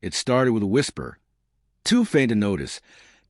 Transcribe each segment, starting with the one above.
It started with a whisper, too faint to notice,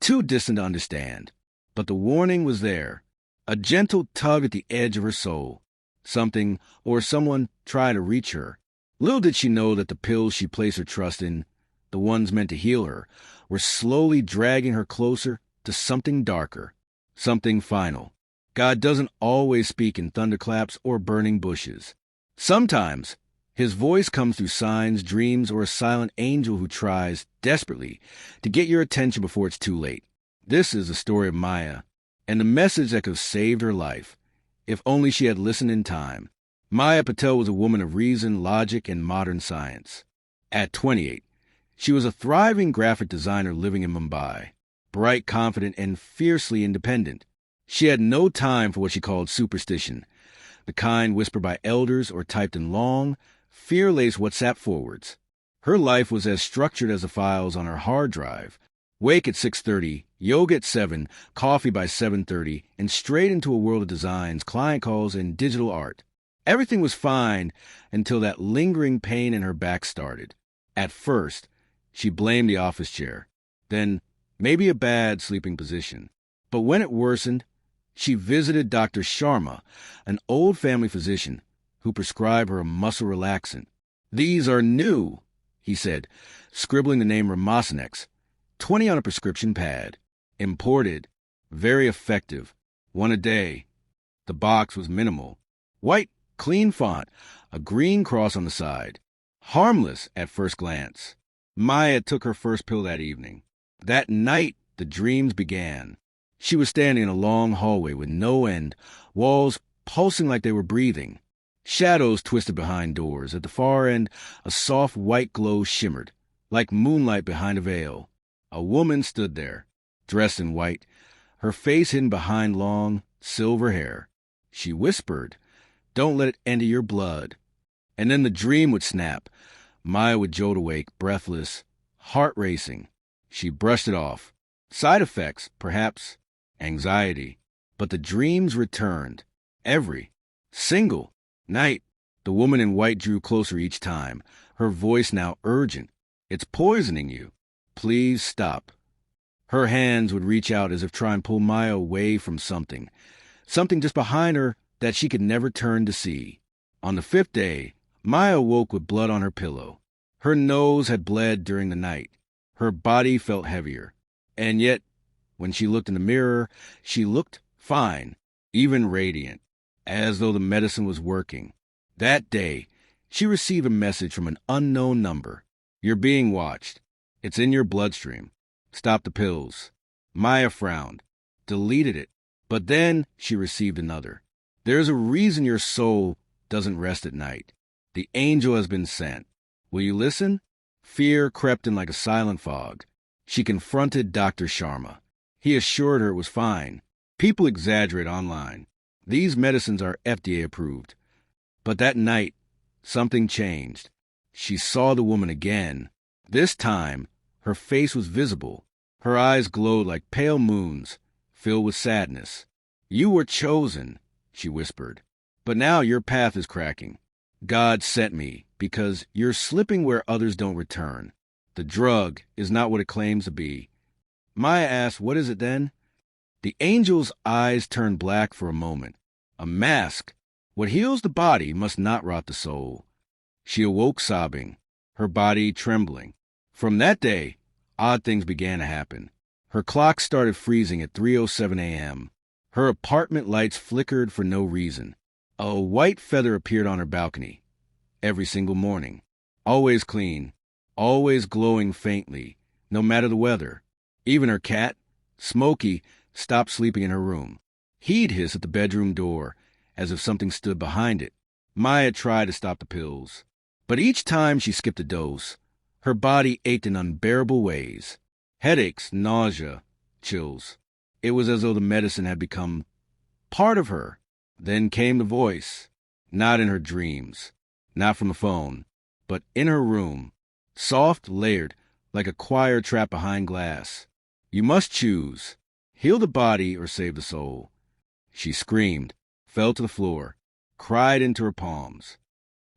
too distant to understand. But the warning was there, a gentle tug at the edge of her soul. Something or someone tried to reach her. Little did she know that the pills she placed her trust in, the ones meant to heal her, were slowly dragging her closer to something darker, something final. God doesn't always speak in thunderclaps or burning bushes. Sometimes his voice comes through signs, dreams, or a silent angel who tries desperately to get your attention before it's too late. This is the story of Maya, and the message that could have saved her life, if only she had listened in time. Maya Patel was a woman of reason, logic, and modern science. At 28, she was a thriving graphic designer living in Mumbai, bright, confident, and fiercely independent. She had no time for what she called superstition, the kind whispered by elders or typed in long, fear-laced WhatsApp forwards. Her life was as structured as the files on her hard drive. Wake at 6:30, yoga at 7, coffee by 7:30, and straight into a world of designs, client calls, and digital art. Everything was fine until that lingering pain in her back started. At first, she blamed the office chair, then maybe a bad sleeping position. But when it worsened, she visited Dr. Sharma, an old family physician, who prescribed her a muscle relaxant. "These are new," he said, scribbling the name Ramasanex, 20 on a prescription pad. Imported, very effective, one a day. The box was minimal. White, clean font, a green cross on the side. Harmless at first glance. Maya took her first pill that evening. That night, the dreams began. She was standing in a long hallway with no end, walls pulsing like they were breathing. Shadows twisted behind doors. At the far end, a soft white glow shimmered, like moonlight behind a veil. A woman stood there, dressed in white, her face hidden behind long, silver hair. She whispered, "Don't let it enter your blood." And then the dream would snap. Maya would jolt awake, breathless, heart racing. She brushed it off. Side effects, perhaps. Anxiety. But the dreams returned. Every single night. The woman in white drew closer each time, her voice now urgent. "It's poisoning you. Please stop." Her hands would reach out as if trying to pull Maya away from something just behind her that she could never turn to see. On the 5th day, Maya woke with blood on her pillow. Her nose had bled during the night. Her body felt heavier. And yet, when she looked in the mirror, she looked fine, even radiant, as though the medicine was working. That day, she received a message from an unknown number. "You're being watched. It's in your bloodstream. Stop the pills." Maya frowned, deleted it, but then she received another. "There's a reason your soul doesn't rest at night. The angel has been sent. Will you listen?" Fear crept in like a silent fog. She confronted Dr. Sharma. He assured her it was fine. People exaggerate online. These medicines are FDA approved. But that night, something changed. She saw the woman again. This time, her face was visible. Her eyes glowed like pale moons, filled with sadness. "You were chosen," she whispered. "But now your path is cracking. God sent me because you're slipping where others don't return. The drug is not what it claims to be." Maya asked, "What is it then?" The angel's eyes turned black for a moment. "A mask. What heals the body must not rot the soul." She awoke sobbing, her body trembling. From that day, odd things began to happen. Her clock started freezing at 3:07 a.m. Her apartment lights flickered for no reason. A white feather appeared on her balcony. Every single morning. Always clean. Always glowing faintly, no matter the weather. Even her cat, Smokey, stopped sleeping in her room. He'd hiss at the bedroom door, as if something stood behind it. Maya tried to stop the pills. But each time she skipped a dose, her body ached in unbearable ways. Headaches, nausea, chills. It was as though the medicine had become part of her. Then came the voice, not in her dreams, not from the phone, but in her room, soft, layered, like a choir trapped behind glass. "You must choose. Heal the body or save the soul." She screamed, fell to the floor, cried into her palms.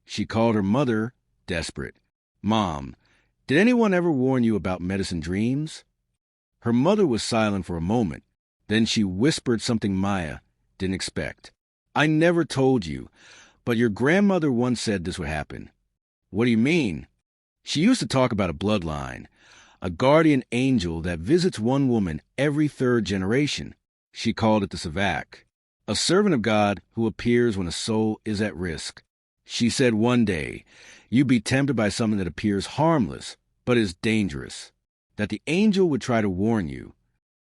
She called her mother, desperate. "Mom, Did anyone ever warn you about medicine dreams? Her mother was silent for a moment. Then she whispered something Maya didn't expect. I never told you, but your grandmother once said this would happen. What do you mean? She used to talk about a bloodline, a guardian angel that visits one woman every third generation. She called it the Savak, a servant of God who appears when a soul is at risk. She said one day, you'd be tempted by something that appears harmless, but is dangerous, that the angel would try to warn you.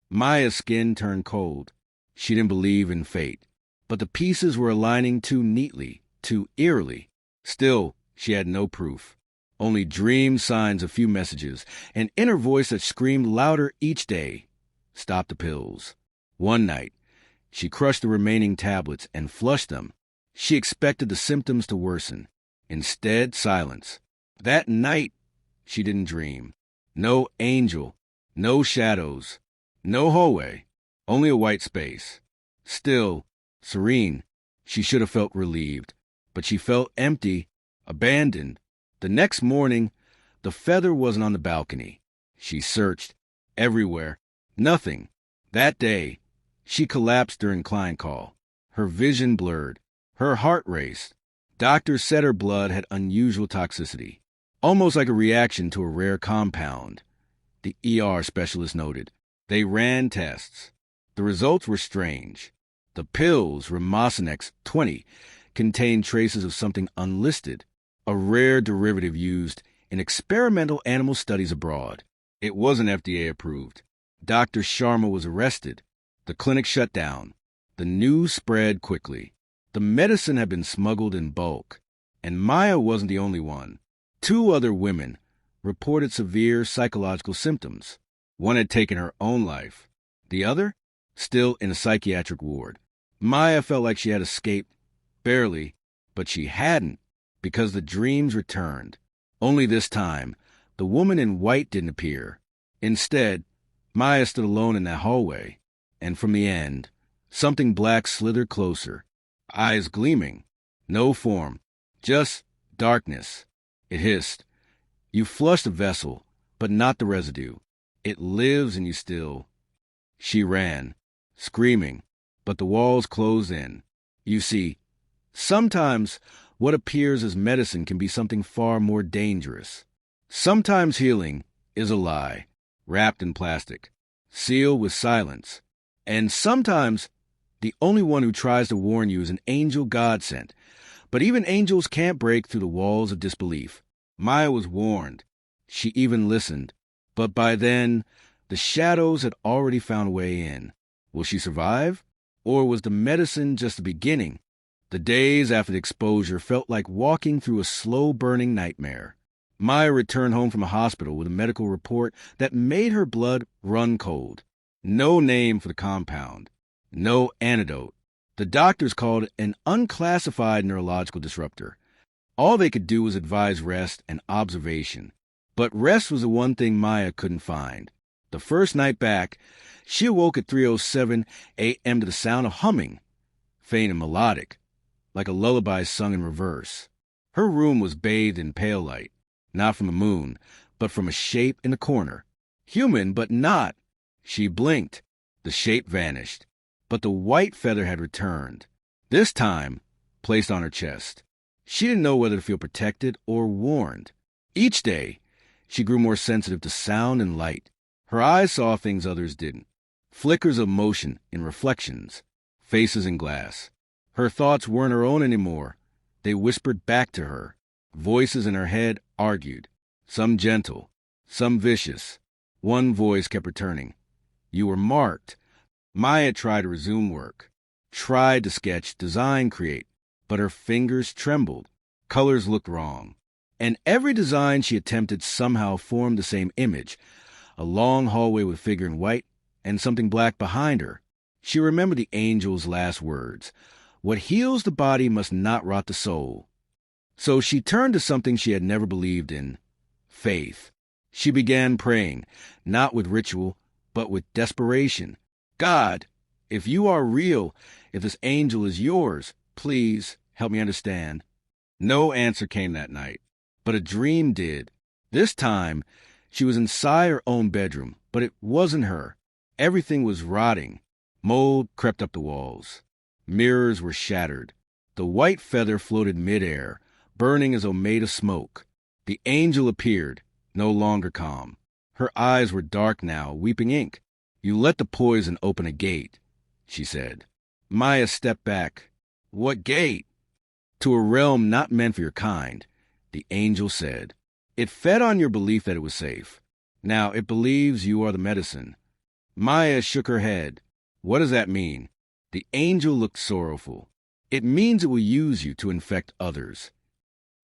Maya's skin turned cold. She didn't believe in fate, but the pieces were aligning too neatly, too eerily. Still, she had no proof. Only dream signs, a few messages, an inner voice that screamed louder each day. Stop the pills. One night, she crushed the remaining tablets and flushed them. She expected the symptoms to worsen. Instead, silence. That night, she didn't dream. No angel, no shadows, no hallway, only a white space. Still, serene, she should have felt relieved, but she felt empty, abandoned. The next morning, the feather wasn't on the balcony. She searched everywhere. Nothing. That day, she collapsed during client call. Her vision blurred. Her heart raced. Doctors said her blood had unusual toxicity, almost like a reaction to a rare compound. The ER specialist noted. They ran tests. The results were strange. The pills, Ramoxanex 20, contained traces of something unlisted, a rare derivative used in experimental animal studies abroad. It wasn't FDA approved. Dr. Sharma was arrested. The clinic shut down. The news spread quickly. The medicine had been smuggled in bulk, and Maya wasn't the only one. 2 other women reported severe psychological symptoms. One had taken her own life. The other, still in a psychiatric ward. Maya felt like she had escaped, barely, but she hadn't, because the dreams returned. Only this time, the woman in white didn't appear. Instead, Maya stood alone in that hallway, and from the end, something black slithered closer, eyes gleaming. No form, just darkness. It hissed. You flushed the vessel, but not the residue. It lives in you still. She ran, screaming, but the walls closed in. You see, sometimes what appears as medicine can be something far more dangerous. Sometimes healing is a lie, wrapped in plastic, sealed with silence. And sometimes the only one who tries to warn you is an angel God sent. But even angels can't break through the walls of disbelief. Maya was warned. She even listened. But by then, the shadows had already found a way in. Will she survive? Or was the medicine just the beginning? The days after the exposure felt like walking through a slow-burning nightmare. Maya returned home from a hospital with a medical report that made her blood run cold. No name for the compound. No antidote. The doctors called it an unclassified neurological disruptor. All they could do was advise rest and observation. But rest was the one thing Maya couldn't find. The first night back, she awoke at 3:07 a.m. to the sound of humming, faint and melodic, like a lullaby sung in reverse. Her room was bathed in pale light, not from the moon, but from a shape in the corner. Human, but not. She blinked. The shape vanished, but the white feather had returned, this time placed on her chest. She didn't know whether to feel protected or warned. Each day, she grew more sensitive to sound and light. Her eyes saw things others didn't. Flickers of motion in reflections, faces in glass. Her thoughts weren't her own anymore. They whispered back to her. Voices in her head argued, some gentle, some vicious. One voice kept returning. You were marked. Maya tried to resume work, tried to sketch, design, create, but her fingers trembled. Colors looked wrong. And every design she attempted somehow formed the same image, a long hallway with a figure in white and something black behind her. She remembered the angel's last words. What heals the body must not rot the soul. So she turned to something she had never believed in, faith. She began praying, not with ritual, but with desperation. God, if you are real, if this angel is yours, please help me understand. No answer came that night, but a dream did. This time, she was inside her own bedroom, but it wasn't her. Everything was rotting. Mold crept up the walls. Mirrors were shattered. The white feather floated midair, burning as though made of smoke. The angel appeared, no longer calm. Her eyes were dark now, weeping ink. "You let the poison open a gate," she said. Maya stepped back. "What gate?" "To a realm not meant for your kind," the angel said. "It fed on your belief that it was safe. Now it believes you are the medicine." Maya shook her head. "What does that mean?" The angel looked sorrowful. "It means it will use you to infect others."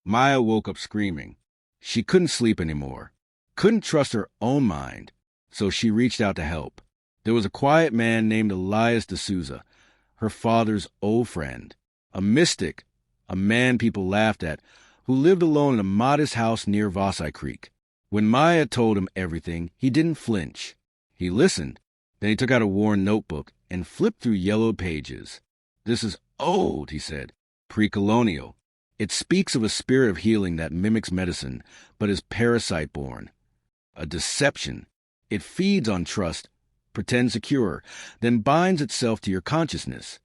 Maya woke up screaming. She couldn't sleep anymore, couldn't trust her own mind, so she reached out to help. There was a quiet man named Elias de Souza, her father's old friend, a mystic, a man people laughed at, who lived alone in a modest house near Vasai Creek. When Maya told him everything, he didn't flinch. He listened. Then he took out a worn notebook and flipped through yellowed pages. "This is old," he said, "pre-colonial. It speaks of a spirit of healing that mimics medicine, but is parasite-born. A deception. It feeds on trust, pretends a cure, then binds itself to your consciousness."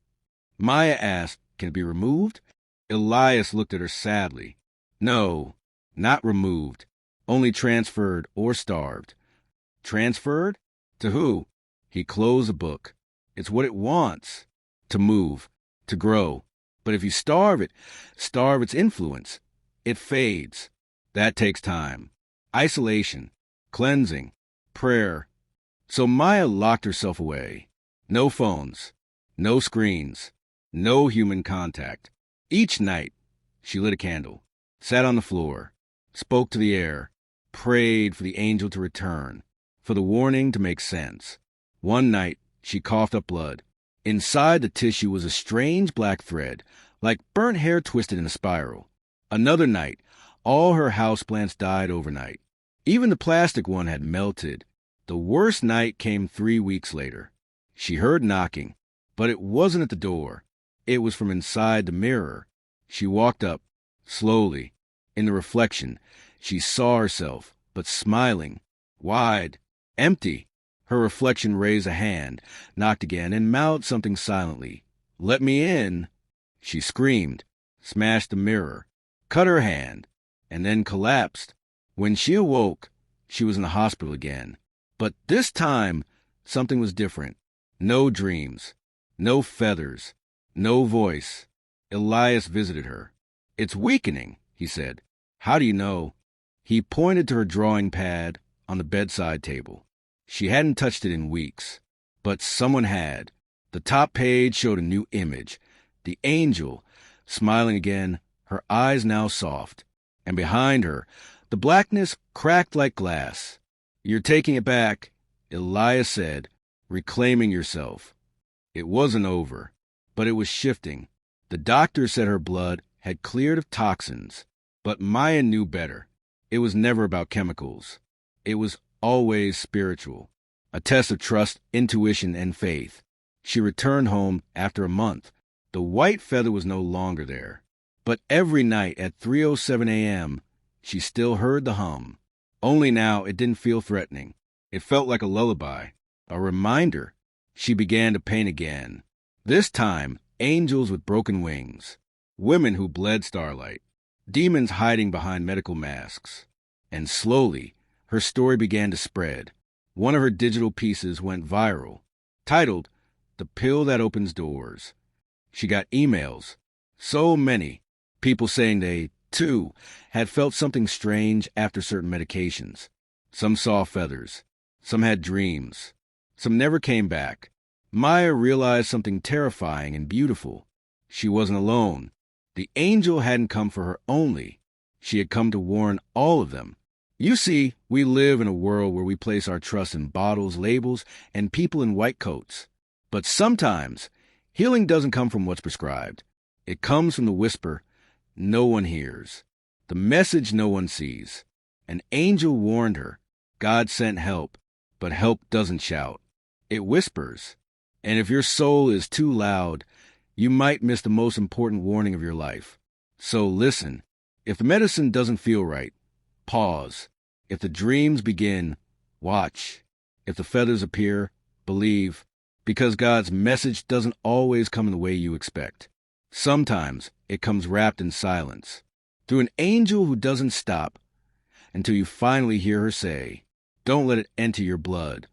Maya asked, "Can it be removed?" Elias looked at her sadly. "No, not removed. Only transferred or starved." "Transferred? To who?" He closed the book. "It's what it wants. To move, to grow. But if you starve its influence, it fades. That takes time. Isolation, cleansing, prayer." So Maya locked herself away. No phones, no screens, no human contact. Each night, she lit a candle, sat on the floor, spoke to the air, prayed for the angel to return, for the warning to make sense. One night, she coughed up blood. Inside the tissue was a strange black thread, like burnt hair twisted in a spiral. Another night, all her houseplants died overnight. Even the plastic one had melted. The worst night came 3 weeks later. She heard knocking, but it wasn't at the door. It was from inside the mirror. She walked up, slowly. In the reflection, she saw herself, but smiling, wide, empty. Her reflection raised a hand, knocked again, and mouthed something silently. "Let me in." She screamed, smashed the mirror, cut her hand, and then collapsed. When she awoke, she was in the hospital again. But this time, something was different. No dreams, no feathers, no voice. Elias visited her. "It's weakening," he said. "How do you know?" He pointed to her drawing pad on the bedside table. She hadn't touched it in weeks, but someone had. The top page showed a new image. The angel, smiling again, her eyes now soft. And behind her, the blackness cracked like glass. "You're taking it back," Elias said, "reclaiming yourself." It wasn't over, but it was shifting. The doctor said her blood had cleared of toxins, but Maya knew better. It was never about chemicals. It was always spiritual, a test of trust, intuition, and faith. She returned home after a month. The white feather was no longer there. But every night at 3:07 a.m., she still heard the hum. Only now it didn't feel threatening. It felt like a lullaby, a reminder. She began to paint again. This time, angels with broken wings, women who bled starlight, demons hiding behind medical masks. And slowly, her story began to spread. One of her digital pieces went viral, titled "The Pill That Opens Doors." She got emails, so many, people saying they, too, had felt something strange after certain medications. Some saw feathers. Some had dreams. Some never came back. Maya realized something terrifying and beautiful. She wasn't alone. The angel hadn't come for her only. She had come to warn all of them. You see, we live in a world where we place our trust in bottles, labels, and people in white coats. But sometimes, healing doesn't come from what's prescribed. It comes from the whisper no one hears, the message no one sees. An angel warned her. God sent help, but help doesn't shout. It whispers. And if your soul is too loud, you might miss the most important warning of your life. So listen. If the medicine doesn't feel right, pause. If the dreams begin, watch. If the feathers appear, believe, because God's message doesn't always come in the way you expect. Sometimes it comes wrapped in silence, through an angel who doesn't stop, until you finally hear her say, "Don't let it enter your blood.